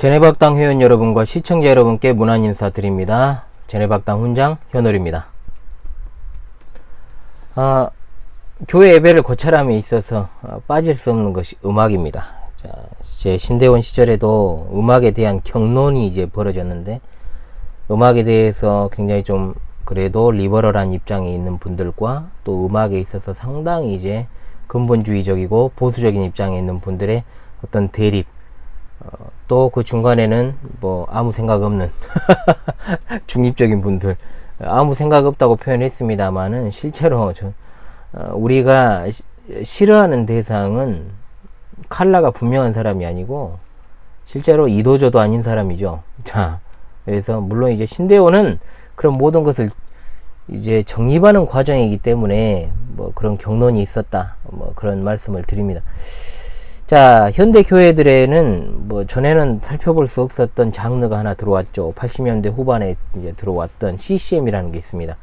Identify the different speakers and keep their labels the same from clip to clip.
Speaker 1: 제네박당 회원 여러분과 시청자 여러분께 문안 인사드립니다. 제네박당 훈장 현월입니다. 교회 예배를 거찰함에 있어서 빠질 수 없는 것이 음악입니다. 자, 제 신대원 시절에도 음악에 대한 경론이 이제 벌어졌는데, 음악에 대해서 굉장히 좀 그래도 리버럴한 입장에 있는 분들과 또 음악에 있어서 상당히 이제 근본주의적이고 보수적인 입장에 있는 분들의 어떤 대립, 또 그 중간에는 뭐 아무 생각 없는 중립적인 분들, 아무 생각 없다고 표현했습니다만은 실제로 우리가 싫어하는 대상은 칼라가 분명한 사람이 아니고 실제로 이도저도 아닌 사람이죠. 자, 그래서 물론 이제 신대원은 그런 모든 것을 이제 정립하는 과정이기 때문에 뭐 그런 경론이 있었다, 뭐 그런 말씀을 드립니다. 자, 현대 교회들에는 뭐 전에는 살펴볼 수 없었던 장르가 하나 들어왔죠. 80년대 후반에 이제 들어왔던 CCM이라는 게 있습니다.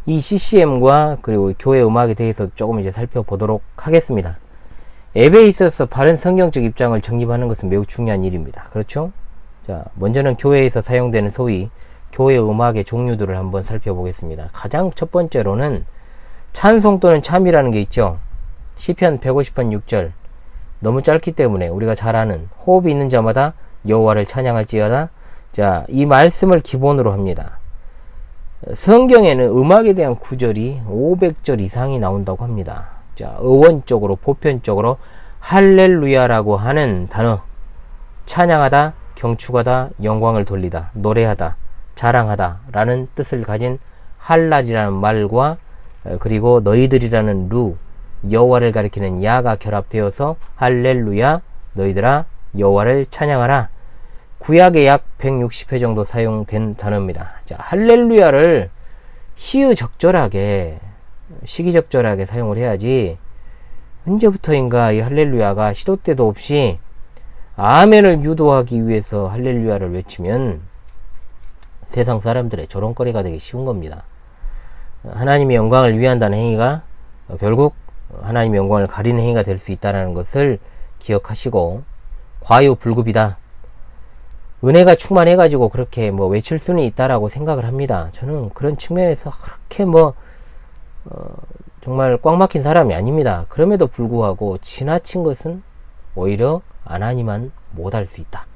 Speaker 1: 이 CCM과 그리고 교회 음악에 대해서 조금 이제 살펴보도록 하겠습니다. 예배에 있어서 바른 성경적 입장을 정립하는 것은 매우 중요한 일입니다. 그렇죠? 자, 먼저는 교회에서 사용되는 소위 교회 음악의 종류들을 한번 살펴보겠습니다. 가장 첫 번째로는 찬송 또는 참이라는 게 있죠. 시편 150편 6절. 너무 짧기 때문에 우리가 잘 아는 호흡이 있는 자마다 여호와를 찬양할지어다. 자, 이 말씀을 기본으로 합니다. 성경에는 음악에 대한 구절이 500절 이상이 나온다고 합니다. 자, 어원적으로 보편적으로 할렐루야라고 하는 단어, 찬양하다, 경축하다, 영광을 돌리다, 노래하다, 자랑하다 라는 뜻을 가진 할랄이라는 말과 그리고 너희들이라는 루, 여호와를 가리키는 야가 결합되어서 할렐루야, 너희들아 여호와를 찬양하라. 구약에 약 160회 정도 사용된 단어입니다. 자, 할렐루야를 시의적절하게, 시기적절하게 사용을 해야지, 언제부터인가 이 할렐루야가 시도 때도 없이 아멘을 유도하기 위해서 할렐루야를 외치면 세상 사람들의 조롱거리가 되기 쉬운 겁니다. 하나님의 영광을 위한다는 행위가 결국 하나님의 영광을 가리는 행위가 될 수 있다는 것을 기억하시고, 과유불급이다, 은혜가 충만해가지고 그렇게 뭐 외칠 수는 있다라고 생각을 합니다. 저는 그런 측면에서 그렇게 정말 꽉 막힌 사람이 아닙니다. 그럼에도 불구하고 지나친 것은 오히려 하나님만 못할 수 있다.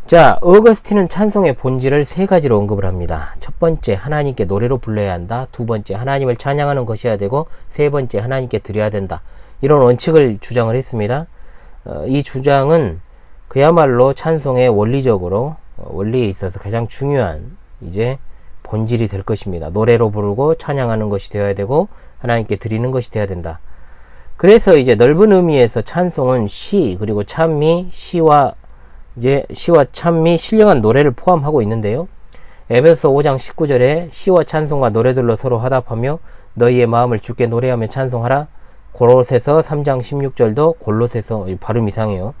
Speaker 1: 자, 어거스틴은 찬송의 본질을 세 가지로 언급을 합니다. 첫 번째, 하나님께 노래로 불러야 한다. 두 번째, 하나님을 찬양하는 것이어야 되고, 세 번째, 하나님께 드려야 된다. 이런 원칙을 주장을 했습니다. 이 주장은 그야말로 찬송의 원리에 있어서 가장 중요한 이제 본질이 될 것입니다. 노래로 부르고 찬양하는 것이 되어야 되고, 하나님께 드리는 것이 되어야 된다. 그래서 이제 넓은 의미에서 찬송은 시, 그리고 찬미, 시와 참미, 신령한 노래를 포함하고 있는데요. 에베소 5장 19절에 시와 찬송과 노래들로 서로 화답하며 너희의 마음을 주께 노래하며 찬송하라. 골로새서 3장 16절도 골로새서, 발음 이상해요.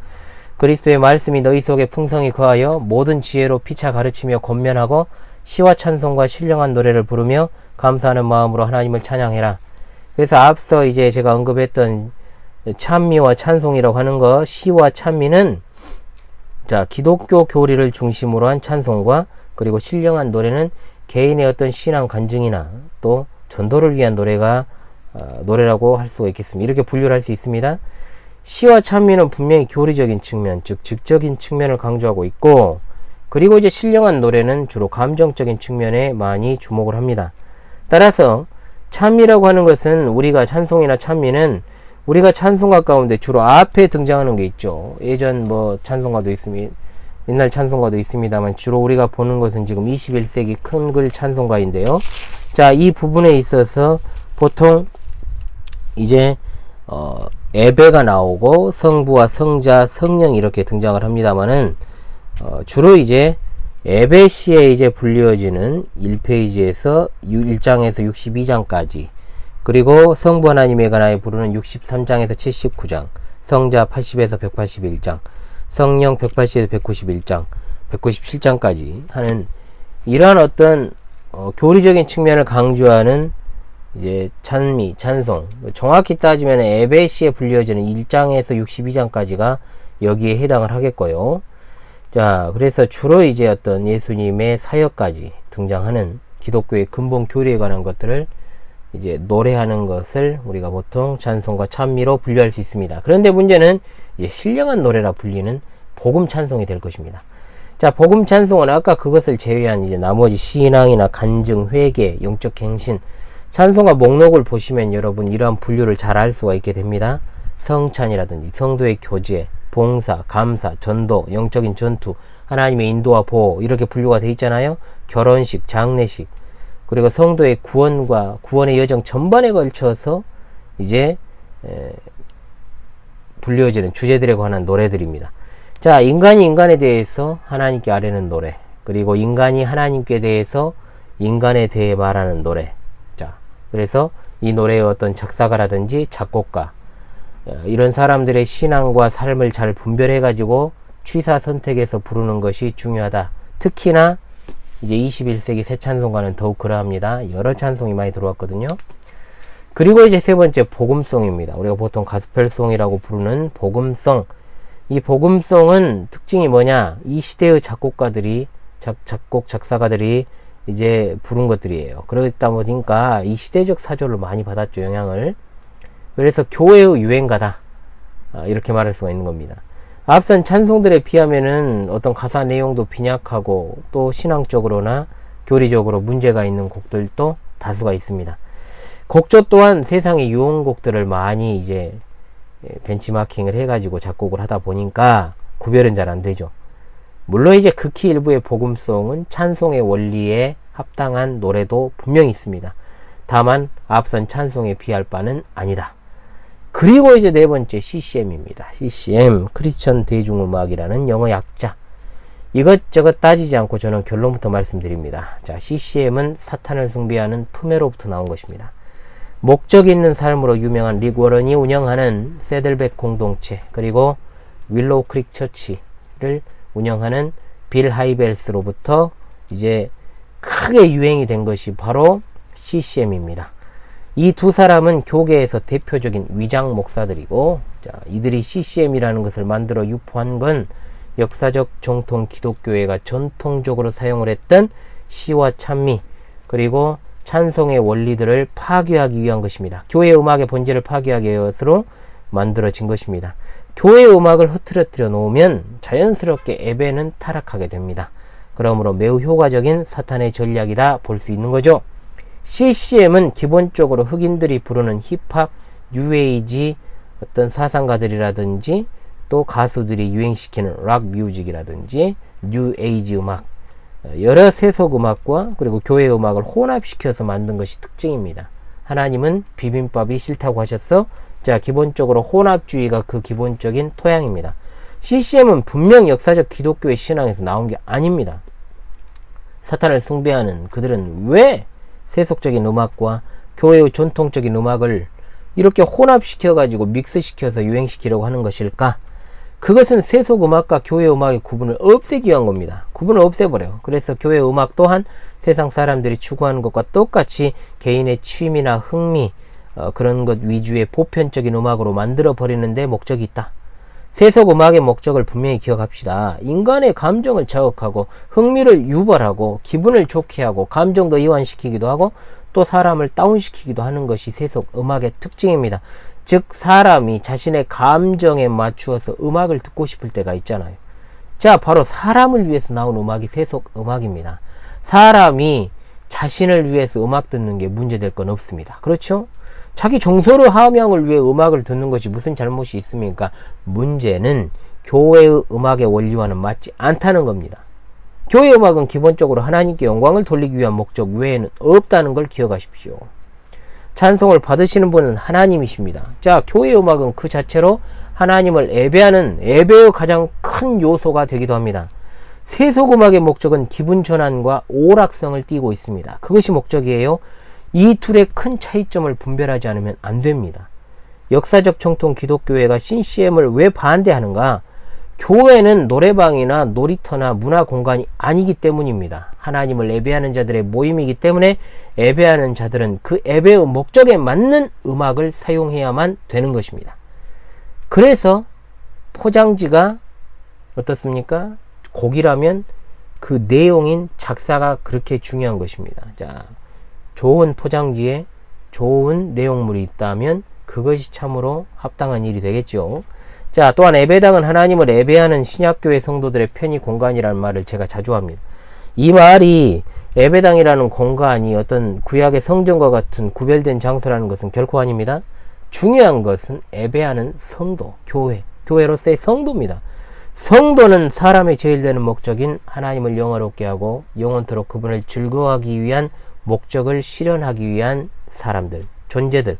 Speaker 1: 그리스도의 말씀이 너희 속에 풍성히 거하여 모든 지혜로 피차 가르치며 권면하고 시와 찬송과 신령한 노래를 부르며 감사하는 마음으로 하나님을 찬양해라. 그래서 앞서 이제 제가 언급했던 찬미와 찬송이라고 하는 거, 시와 찬미는 자, 기독교 교리를 중심으로 한 찬송과 그리고 신령한 노래는 개인의 어떤 신앙 간증이나 또 전도를 위한 노래라고 할 수가 있겠습니다. 이렇게 분류를 할 수 있습니다. 시와 찬미는 분명히 교리적인 측면, 즉 즉적인 측면을 강조하고 있고, 그리고 이제 신령한 노래는 주로 감정적인 측면에 많이 주목을 합니다. 따라서 찬미라고 하는 것은 우리가 찬송이나 찬미는 우리가 찬송가 가운데 주로 앞에 등장하는 게 있죠. 예전 찬송가도 있습니다. 옛날 찬송가도 있습니다만 주로 우리가 보는 것은 지금 21세기 큰 글 찬송가인데요. 자, 이 부분에 있어서 보통 이제 예배가 나오고 성부와 성자, 성령 이렇게 등장을 합니다만은 주로 이제 예배 시에 이제 불리어지는 1페이지에서 1장에서 62장까지, 그리고 성부 하나님에 관하여 부르는 63장에서 79장, 성자 80에서 181장, 성령 180에서 191장, 197장까지 하는 이러한 어떤 교리적인 측면을 강조하는 이제 찬미, 찬송, 정확히 따지면 예배 시에 불려지는 1장에서 62장까지가 여기에 해당을 하겠고요. 자, 그래서 주로 이제 어떤 예수님의 사역까지 등장하는 기독교의 근본 교리에 관한 것들을 이제 노래하는 것을 우리가 보통 찬송과 찬미로 분류할 수 있습니다. 그런데 문제는 이제 신령한 노래라 불리는 복음 찬송이 될 것입니다. 자, 복음 찬송은 아까 그것을 제외한 이제 나머지 신앙이나 간증, 회개, 영적 갱신, 찬송가 목록을 보시면 여러분 이러한 분류를 잘 알 수가 있게 됩니다. 성찬이라든지 성도의 교제, 봉사, 감사, 전도, 영적인 전투, 하나님의 인도와 보호 이렇게 분류가 되어 있잖아요. 결혼식, 장례식, 그리고 성도의 구원과 구원의 여정 전반에 걸쳐서 이제 불려지는 주제들에 관한 노래들입니다. 자, 인간이 인간에 대해서 하나님께 아뢰는 노래, 그리고 인간이 하나님께 대해서 인간에 대해 말하는 노래. 자, 그래서 이 노래의 어떤 작사가라든지 작곡가, 이런 사람들의 신앙과 삶을 잘 분별해 가지고 취사 선택해서 부르는 것이 중요하다. 특히나 이제 21세기 새 찬송가는 더욱 그러합니다. 여러 찬송이 많이 들어왔거든요. 그리고 이제 세 번째 복음송입니다. 우리가 보통 가스펠송이라고 부르는 복음송. 이 복음송은 특징이 뭐냐? 이 시대의 작곡가들이 작사가들이 이제 부른 것들이에요. 그러다 보니까 이 시대적 사조를 많이 받았죠, 영향을. 그래서 교회의 유행가다, 이렇게 말할 수가 있는 겁니다. 앞선 찬송들에 비하면은 어떤 가사 내용도 빈약하고 또 신앙적으로나 교리적으로 문제가 있는 곡들도 다수가 있습니다. 곡조 또한 세상의 유행곡들을 많이 이제 벤치마킹을 해가지고 작곡을 하다 보니까 구별은 잘 안 되죠. 물론 이제 극히 일부의 복음송은 찬송의 원리에 합당한 노래도 분명히 있습니다. 다만 앞선 찬송에 비할 바는 아니다. 그리고 이제 네 번째 CCM입니다. CCM, 크리스천 대중음악이라는 영어 약자. 이것저것 따지지 않고 저는 결론부터 말씀드립니다. 자, CCM은 사탄을 숭배하는 품에로부터 나온 것입니다. 목적 있는 삶으로 유명한 릭 워런이 운영하는 세들백 공동체, 그리고 윌로우 크릭 처치를 운영하는 빌 하이벨스로부터 이제 크게 유행이 된 것이 바로 CCM입니다. 이 두 사람은 교계에서 대표적인 위장 목사들이고, 자, 이들이 CCM이라는 것을 만들어 유포한 건 역사적 정통 기독교회가 전통적으로 사용을 했던 시와 찬미, 그리고 찬송의 원리들을 파괴하기 위한 것입니다. 교회 음악의 본질을 파괴하기 위해서로 만들어진 것입니다. 교회 음악을 흐트러뜨려 놓으면 자연스럽게 예배는 타락하게 됩니다. 그러므로 매우 효과적인 사탄의 전략이다 볼 수 있는 거죠. CCM은 기본적으로 흑인들이 부르는 힙합, 뉴에이지 어떤 사상가들이라든지 또 가수들이 유행시키는 락 뮤직이라든지 뉴에이지 음악, 여러 세속 음악과 그리고 교회 음악을 혼합시켜서 만든 것이 특징입니다. 하나님은 비빔밥이 싫다고 하셨어. 자, 기본적으로 혼합주의가 그 기본적인 토양입니다. CCM은 분명 역사적 기독교의 신앙에서 나온 게 아닙니다. 사탄을 숭배하는 그들은 왜 세속적인 음악과 교회의 전통적인 음악을 이렇게 혼합시켜가지고 믹스시켜서 유행시키려고 하는 것일까? 그것은 세속 음악과 교회 음악의 구분을 없애기 위한 겁니다. 구분을 없애버려요. 그래서 교회 음악 또한 세상 사람들이 추구하는 것과 똑같이 개인의 취미나 흥미, 그런 것 위주의 보편적인 음악으로 만들어 버리는데 목적이 있다. 세속 음악의 목적을 분명히 기억합시다. 인간의 감정을 자극하고 흥미를 유발하고 기분을 좋게 하고 감정도 이완시키기도 하고 또 사람을 다운시키기도 하는 것이 세속 음악의 특징입니다. 즉 사람이 자신의 감정에 맞추어서 음악을 듣고 싶을 때가 있잖아요. 자, 바로 사람을 위해서 나온 음악이 세속 음악입니다. 사람이 자신을 위해서 음악 듣는 게 문제될 건 없습니다. 그렇죠? 자기 정서를 함양을 위해 음악을 듣는 것이 무슨 잘못이 있습니까? 문제는 교회의 음악의 원리와는 맞지 않다는 겁니다. 교회 음악은 기본적으로 하나님께 영광을 돌리기 위한 목적 외에는 없다는 걸 기억하십시오. 찬송을 받으시는 분은 하나님이십니다. 자, 교회 음악은 그 자체로 하나님을 예배하는 예배의 가장 큰 요소가 되기도 합니다. 세속 음악의 목적은 기분 전환과 오락성을 띠고 있습니다. 그것이 목적이에요. 이 둘의 큰 차이점을 분별하지 않으면 안 됩니다. 역사적 정통 기독교회가 CCM을 왜 반대하는가? 교회는 노래방이나 놀이터나 문화 공간이 아니기 때문입니다. 하나님을 예배하는 자들의 모임이기 때문에 예배하는 자들은 그 예배의 목적에 맞는 음악을 사용해야만 되는 것입니다. 그래서 포장지가 어떻습니까? 곡이라면 그 내용인 작사가 그렇게 중요한 것입니다. 자, 좋은 포장지에 좋은 내용물이 있다면 그것이 참으로 합당한 일이 되겠죠. 자, 또한 예배당은 하나님을 예배하는 신약교회 성도들의 편의 공간이라는 말을 제가 자주 합니다. 이 말이 예배당이라는 공간이 어떤 구약의 성전과 같은 구별된 장소라는 것은 결코 아닙니다. 중요한 것은 예배하는 성도, 교회로서의 성도입니다. 성도는 사람의 제일 되는 목적인 하나님을 영화롭게 하고 영원토록 그분을 즐거워하기 위한 목적을 실현하기 위한 사람들, 존재들.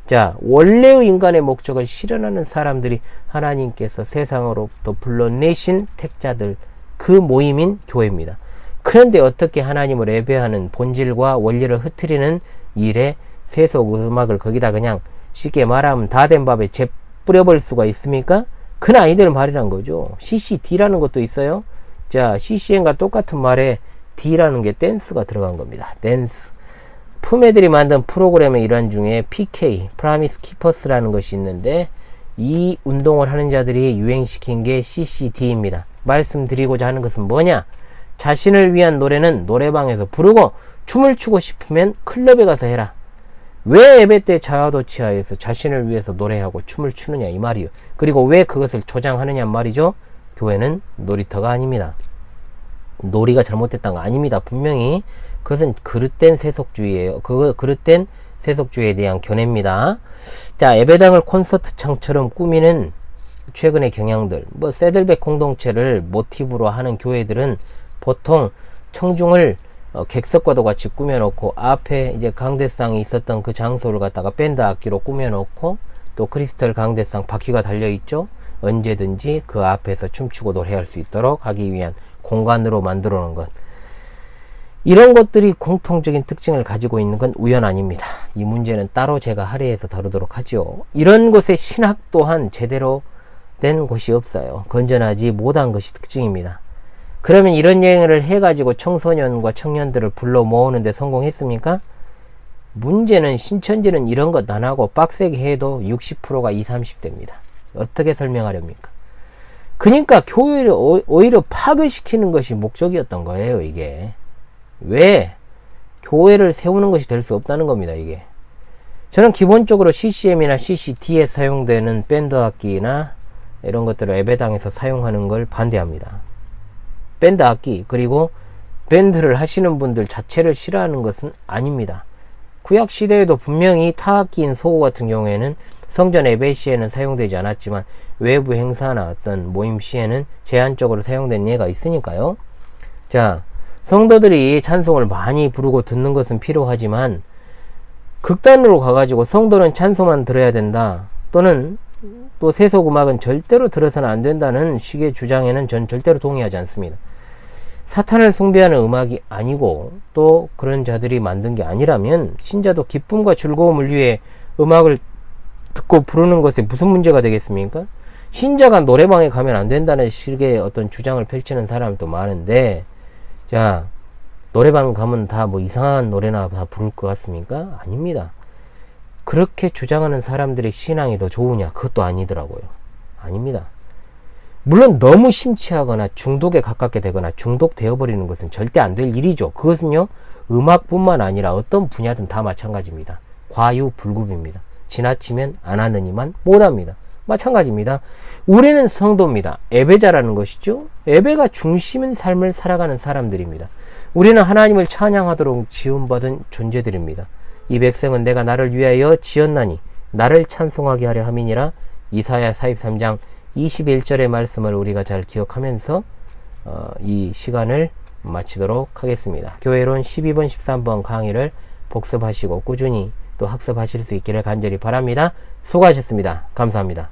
Speaker 1: 자, 원래의 인간의 목적을 실현하는 사람들이 하나님께서 세상으로부터 불러내신 택자들, 그 모임인 교회입니다. 그런데 어떻게 하나님을 예배하는 본질과 원리를 흐트리는 일에 세속 음악을 거기다 그냥 쉽게 말하면 다 된 밥에 재 뿌려버릴 수가 있습니까? 그건 아이들 말이란 거죠. CCD라는 것도 있어요. 자, CCN과 똑같은 말에 D라는 게 댄스가 들어간 겁니다. 댄스. 푸메들이 만든 프로그램의 일환 중에 PK, Promise Keepers라는 것이 있는데 이 운동을 하는 자들이 유행시킨 게 CCD입니다. 말씀드리고자 하는 것은 뭐냐? 자신을 위한 노래는 노래방에서 부르고 춤을 추고 싶으면 클럽에 가서 해라. 왜 예배 때 자아도취하에서 자신을 위해서 노래하고 춤을 추느냐 이 말이요. 그리고 왜 그것을 조장하느냐 말이죠. 교회는 놀이터가 아닙니다. 놀이가 잘못됐다는 거 아닙니다. 분명히 그것은 그릇된 세속주의예요. 그릇된 세속주의에 대한 견해입니다. 자, 예배당을 콘서트장처럼 꾸미는 최근의 경향들, 새들백 공동체를 모티브로 하는 교회들은 보통 청중을 객석과도 같이 꾸며놓고 앞에 이제 강대상이 있었던 그 장소를 갖다가 밴드 악기로 꾸며놓고 또 크리스탈 강대상 바퀴가 달려있죠. 언제든지 그 앞에서 춤추고 노래할 수 있도록 하기 위한 공간으로 만들어 놓은 것. 이런 것들이 공통적인 특징을 가지고 있는 건 우연 아닙니다. 이 문제는 따로 제가 할애해서 다루도록 하죠. 이런 곳의 신학 또한 제대로 된 곳이 없어요. 건전하지 못한 것이 특징입니다. 그러면 이런 여행을 해가지고 청소년과 청년들을 불러 모으는데 성공했습니까? 문제는 신천지는 이런 것 안 하고 빡세게 해도 60%가 20, 30대입니다. 어떻게 설명하렵니까? 그러니까 교회를 오히려 파괴시키는 것이 목적이었던 거예요, 이게. 왜? 교회를 세우는 것이 될 수 없다는 겁니다, 이게. 저는 기본적으로 CCM이나 CCD에 사용되는 밴드 악기나 이런 것들을 예배당에서 사용하는 걸 반대합니다. 밴드 악기, 그리고 밴드를 하시는 분들 자체를 싫어하는 것은 아닙니다. 구약 시대에도 분명히 타악기인 소고 같은 경우에는 성전 예배 시에는 사용되지 않았지만 외부 행사나 어떤 모임 시에는 제한적으로 사용된 예가 있으니까요. 자, 성도들이 찬송을 많이 부르고 듣는 것은 필요하지만 극단으로 가가지고 성도는 찬송만 들어야 된다, 또는 또 세속음악은 절대로 들어서는 안 된다는 식의 주장에는 전 절대로 동의하지 않습니다. 사탄을 숭배하는 음악이 아니고 또 그런 자들이 만든 게 아니라면 신자도 기쁨과 즐거움을 위해 음악을 듣고 부르는 것에 무슨 문제가 되겠습니까? 신자가 노래방에 가면 안 된다는 식의 어떤 주장을 펼치는 사람도 많은데, 자, 노래방 가면 다 뭐 이상한 노래나 다 부를 것 같습니까? 아닙니다. 그렇게 주장하는 사람들의 신앙이 더 좋으냐? 그것도 아니더라고요. 아닙니다. 물론 너무 심취하거나 중독에 가깝게 되거나 중독되어 버리는 것은 절대 안 될 일이죠. 그것은요, 음악뿐만 아니라 어떤 분야든 다 마찬가지입니다. 과유불급입니다. 지나치면 안 하느니만 못합니다. 마찬가지입니다. 우리는 성도입니다. 예배자라는 것이죠. 예배가 중심인 삶을 살아가는 사람들입니다. 우리는 하나님을 찬양하도록 지음받은 존재들입니다. 이 백성은 내가 나를 위하여 지었나니 나를 찬송하게 하려 함이니라. 이사야 43장 21절의 말씀을 우리가 잘 기억하면서 이 시간을 마치도록 하겠습니다. 교회론 12번 13번 강의를 복습하시고 꾸준히 또 학습하실 수 있기를 간절히 바랍니다. 수고하셨습니다. 감사합니다.